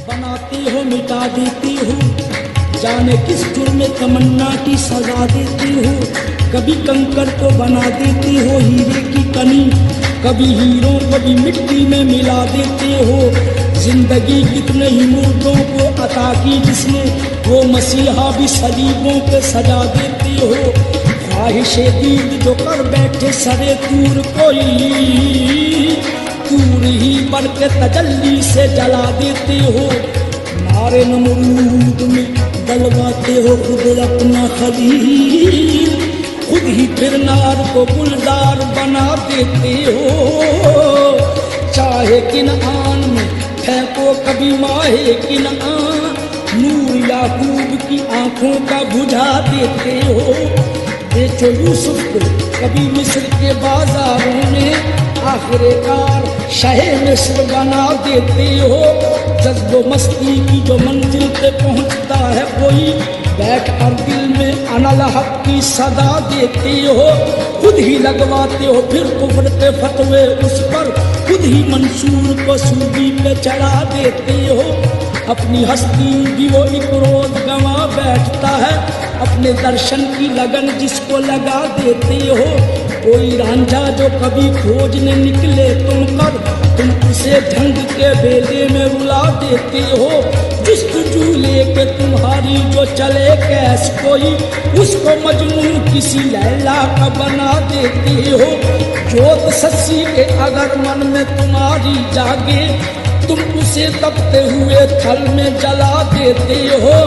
बनाते हो मिटा देते हो, जाने किस जुर्म में तमन्ना की सजा देते हो। कभी कंकर को बना देते हो हीरे की कनी, कभी हीरो कभी मिट्टी में मिला देते हो। जिंदगी कितने ही मुर्दों को अता की जिसने, वो मसीहा भी सलीबों पे सजा देते हो। ख्वाहिशे दीद जो कर बैठे सरे तूर कोई, तूर ही बन के तजल्ली से जला देते हो। नारे नमरूद में डलवाते हो खुद अपना खलील, खुद ही फिर नार को गुलजार बना देते हो। चाहे किनआन में फेंको कभी माहे किनआन, नूर याकूब की आंखों का बुझा देते हो। बेचो यूसुफ को कभी मिस्र के बाजारों में, आखिरकार शहे मिस्र बना देते हो। जज्बो मस्ती की जो मंजिल पे पहुंचता है कोई, बैठ कर दिल में अनल हक की सदा देते हो। खुद ही लगवाते हो फिर कुफ्र के फतवे उस पर, खुद ही मंसूर को सूबी पे चढ़ा देते हो। अपनी हस्ती भी वो एक रोज गंवा बैठता है, अपने दर्शन की लगन जिसको लगा देते हो। कोई रांझा जो कभी खोजने निकले तुम पर, तुम उसे ढंग के बेले में रुला देते हो। जुस्तजू लेके तुम्हारी जो चले कैस कोई, उसको मजनून किसी लैला का बना देते हो। जोत सच्ची के अगर मन में तुम्हारी जागे, तुम उसे तपते हुए थल में जला देते हो।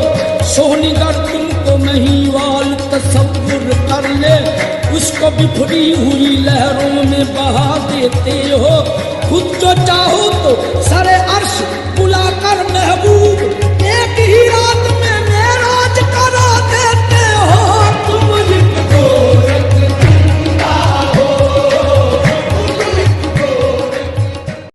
सोहनीगर तुमको महिवाल तसव्वुर कर ले, उसको बिखरी हुई लहरों में बहा देते हो। खुद जो चाहो तो सरे अर्श बुला